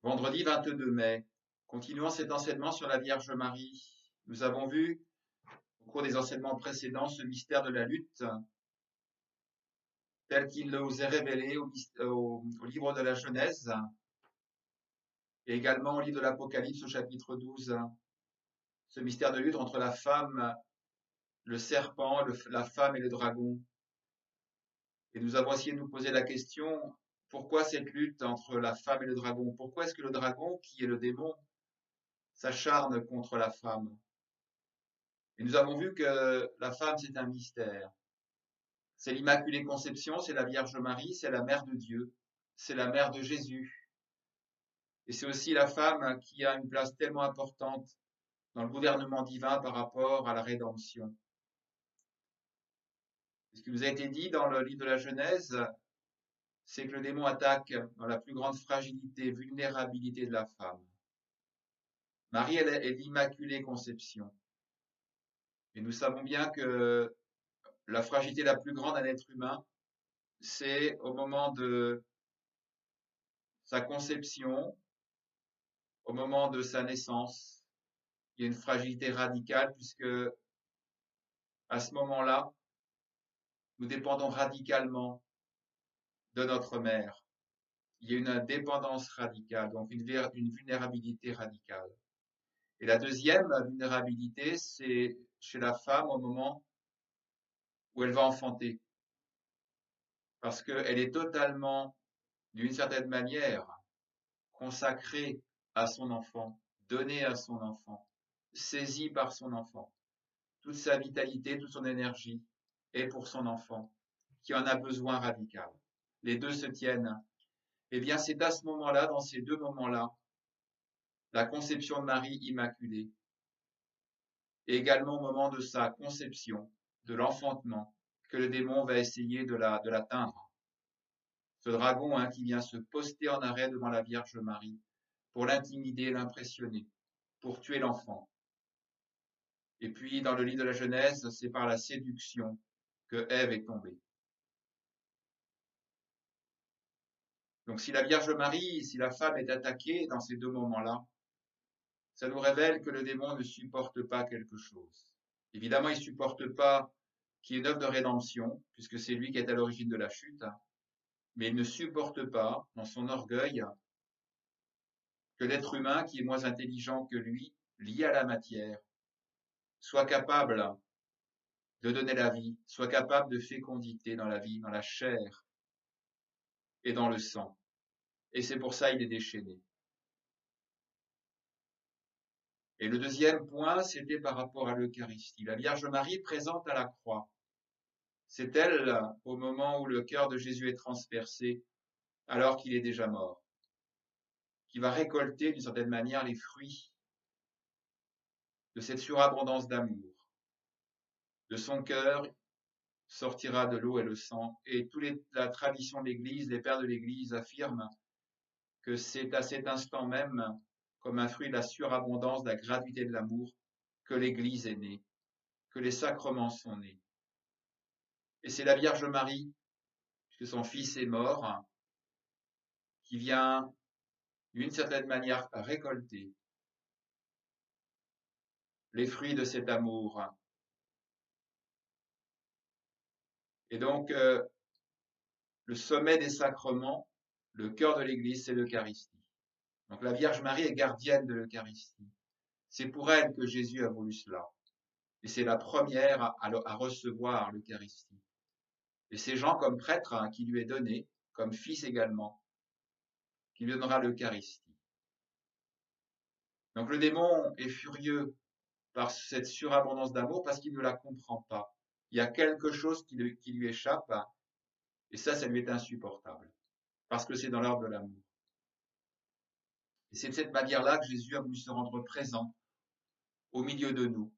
Vendredi 22 mai, continuons cet enseignement sur la Vierge Marie. Nous avons vu, au cours des enseignements précédents, ce mystère de la lutte tel qu'il nous est révélé au livre de la Genèse et également au livre de l'Apocalypse au chapitre 12. Ce mystère de lutte entre la femme, le serpent, la femme et le dragon. Et nous avons essayé de nous poser la question, pourquoi cette lutte entre la femme et le dragon? Pourquoi est-ce que le dragon, qui est le démon, s'acharne contre la femme? Et nous avons vu que la femme, c'est un mystère. C'est l'Immaculée Conception, c'est la Vierge Marie, c'est la mère de Dieu, c'est la mère de Jésus. Et c'est aussi la femme qui a une place tellement importante dans le gouvernement divin par rapport à la rédemption. Ce qui nous a été dit dans le livre de la Genèse, c'est que le démon attaque dans la plus grande fragilité, vulnérabilité de la femme. Marie, elle est l'Immaculée Conception. Et nous savons bien que la fragilité la plus grande d'un être humain, c'est au moment de sa conception, au moment de sa naissance. Il y a une fragilité radicale puisque à ce moment-là, nous dépendons radicalement de notre mère. Il y a une dépendance radicale, donc une vulnérabilité radicale. Et la deuxième vulnérabilité, c'est chez la femme au moment où elle va enfanter, parce qu'elle est totalement, d'une certaine manière, consacrée à son enfant, donnée à son enfant, saisie par son enfant. Toute sa vitalité, toute son énergie est pour son enfant, qui en a besoin radical. Les deux se tiennent. Eh bien, c'est à ce moment-là, dans ces deux moments-là, la conception de Marie immaculée, et également au moment de sa conception, de l'enfantement, que le démon va essayer de l'atteindre. Ce dragon qui vient se poster en arrêt devant la Vierge Marie pour l'intimider, l'impressionner, pour tuer l'enfant. Et puis, dans le livre de la Genèse, c'est par la séduction que Ève est tombée. Donc, si la Vierge Marie, si la femme est attaquée dans ces deux moments-là, ça nous révèle que le démon ne supporte pas quelque chose. Évidemment, il ne supporte pas qu'il y ait une œuvre de rédemption, puisque c'est lui qui est à l'origine de la chute, mais il ne supporte pas, dans son orgueil, que l'être humain, qui est moins intelligent que lui, lié à la matière, soit capable de donner la vie, soit capable de fécondité dans la vie, dans la chair et dans le sang. Et c'est pour ça qu'il est déchaîné. Et le deuxième point, c'était par rapport à l'Eucharistie. La Vierge Marie présente à la croix. C'est elle, au moment où le cœur de Jésus est transpercé, alors qu'il est déjà mort, qui va récolter d'une certaine manière les fruits de cette surabondance d'amour. De son cœur sortira de l'eau et le sang. Et la tradition de l'Église, les pères de l'Église affirment que c'est à cet instant même, comme un fruit de la surabondance, de la gratuité de l'amour, que l'Église est née, que les sacrements sont nés. Et c'est la Vierge Marie, puisque son fils est mort, qui vient d'une certaine manière récolter les fruits de cet amour. Et donc, le sommet des sacrements, le cœur de l'Église, c'est l'Eucharistie. Donc la Vierge Marie est gardienne de l'Eucharistie. C'est pour elle que Jésus a voulu cela. Et c'est la première à recevoir l'Eucharistie. Et c'est Jean comme prêtre qui lui est donné, comme fils également, qui lui donnera l'Eucharistie. Donc le démon est furieux par cette surabondance d'amour parce qu'il ne la comprend pas. Il y a quelque chose qui lui échappe et ça lui est insupportable parce que c'est dans l'ordre de l'amour. Et c'est de cette manière-là que Jésus a voulu se rendre présent au milieu de nous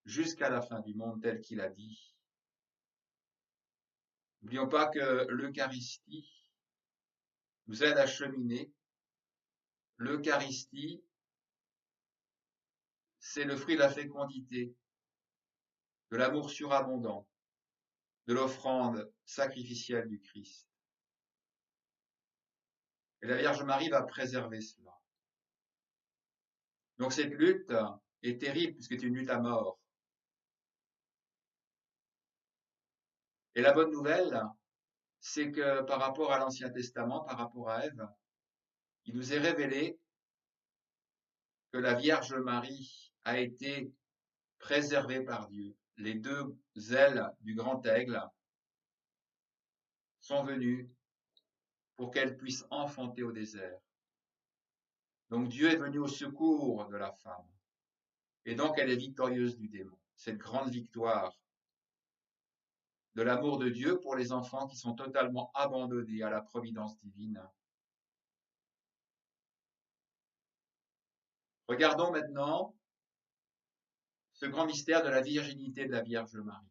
jusqu'à la fin du monde tel qu'il a dit. N'oublions pas que l'Eucharistie nous aide à cheminer. L'Eucharistie, c'est le fruit de la fécondité, de l'amour surabondant, de l'offrande sacrificielle du Christ. Et la Vierge Marie va préserver cela. Donc cette lutte est terrible puisque c'est une lutte à mort. Et la bonne nouvelle, c'est que par rapport à l'Ancien Testament, par rapport à Ève, il nous est révélé que la Vierge Marie a été préservée par Dieu. Les deux ailes du grand aigle sont venues pour qu'elle puisse enfanter au désert. Donc Dieu est venu au secours de la femme. Et donc elle est victorieuse du démon. Cette grande victoire de l'amour de Dieu pour les enfants qui sont totalement abandonnés à la providence divine. Regardons maintenant ce grand mystère de la virginité de la Vierge Marie,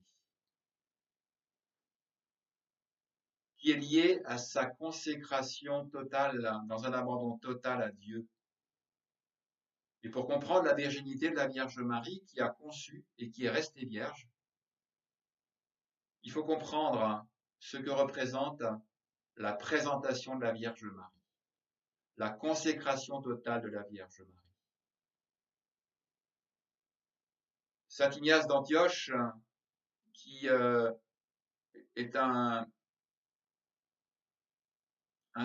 qui est lié à sa consécration totale, dans un abandon total à Dieu. Et pour comprendre la virginité de la Vierge Marie qui a conçu et qui est restée vierge, il faut comprendre ce que représente la présentation de la Vierge Marie, la consécration totale de la Vierge Marie. Saint Ignace d'Antioche, qui est un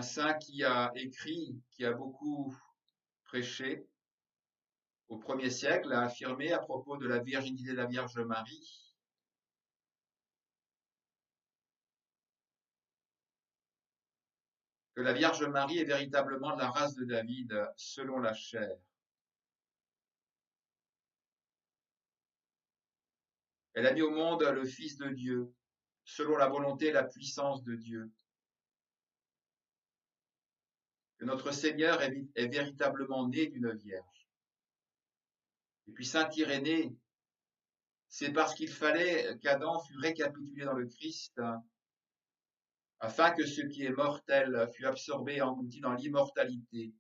saint qui a écrit, qui a beaucoup prêché au 1er siècle, a affirmé à propos de la virginité de la Vierge Marie que la Vierge Marie est véritablement de la race de David selon la chair. Elle a mis au monde le Fils de Dieu selon la volonté et la puissance de Dieu. Que notre Seigneur est véritablement né d'une vierge. Et puis saint Irénée, c'est parce qu'il fallait qu'Adam fût récapitulé dans le Christ, afin que ce qui est mortel fût absorbé et englouti dans l'immortalité,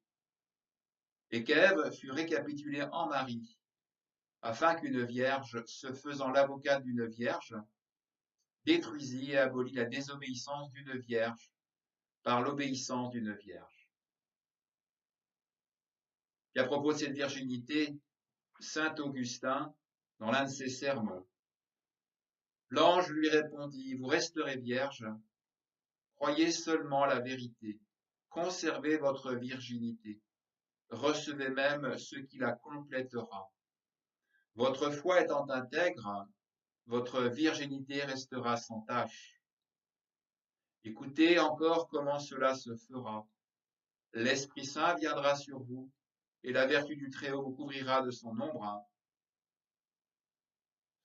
et qu'Ève fût récapitulée en Marie, afin qu'une vierge, se faisant l'avocate d'une vierge, détruisit et abolit la désobéissance d'une vierge par l'obéissance d'une vierge. Et à propos de cette virginité, saint Augustin, dans l'un de ses sermons, l'ange lui répondit, vous resterez vierge, croyez seulement la vérité, conservez votre virginité, recevez même ce qui la complétera. Votre foi étant intègre, votre virginité restera sans tache. Écoutez encore comment cela se fera. L'Esprit Saint viendra sur vous, et la vertu du Très-Haut vous couvrira de son ombre.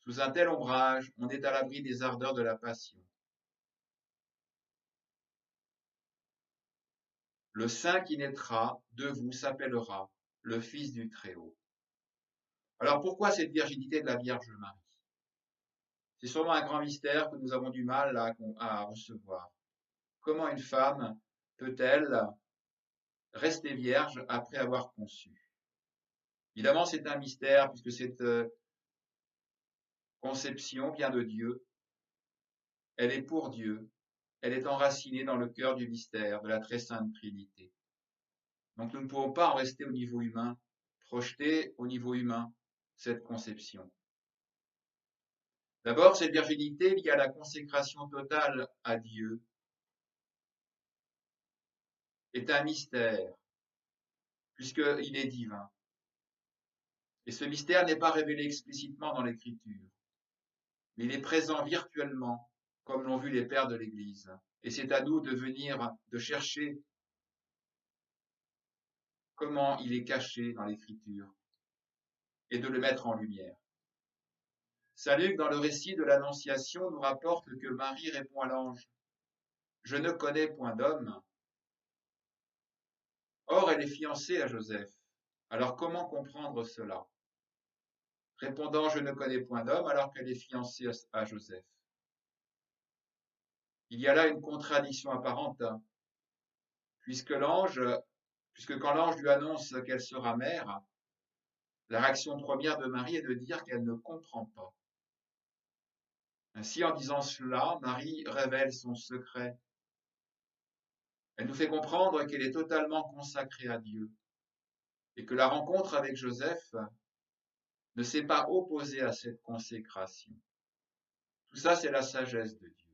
Sous un tel ombrage, on est à l'abri des ardeurs de la passion. Le Saint qui naîtra de vous s'appellera le Fils du Très-Haut. Alors pourquoi cette virginité de la Vierge Marie? C'est sûrement un grand mystère que nous avons du mal à recevoir. Comment une femme peut-elle rester vierge après avoir conçu? Évidemment, c'est un mystère puisque cette conception vient de Dieu. Elle est pour Dieu. Elle est enracinée dans le cœur du mystère de la très sainte Trinité. Donc nous ne pouvons pas en rester au niveau humain, projeter au niveau humain cette conception. D'abord, cette virginité liée à la consécration totale à Dieu est un mystère, puisqu'il est divin. Et ce mystère n'est pas révélé explicitement dans l'Écriture, mais il est présent virtuellement, comme l'ont vu les pères de l'Église. Et c'est à nous de venir, de chercher comment il est caché dans l'Écriture et de le mettre en lumière. Saint Luc, dans le récit de l'Annonciation, nous rapporte que Marie répond à l'ange, « Je ne connais point d'homme. » Or, elle est fiancée à Joseph. Alors comment comprendre cela? Répondant, « Je ne connais point d'homme » alors qu'elle est fiancée à Joseph. Il y a là une contradiction apparente, puisque quand l'ange lui annonce qu'elle sera mère, la réaction première de Marie est de dire qu'elle ne comprend pas. Ainsi, en disant cela, Marie révèle son secret. Elle nous fait comprendre qu'elle est totalement consacrée à Dieu et que la rencontre avec Joseph ne s'est pas opposée à cette consécration. Tout ça, c'est la sagesse de Dieu.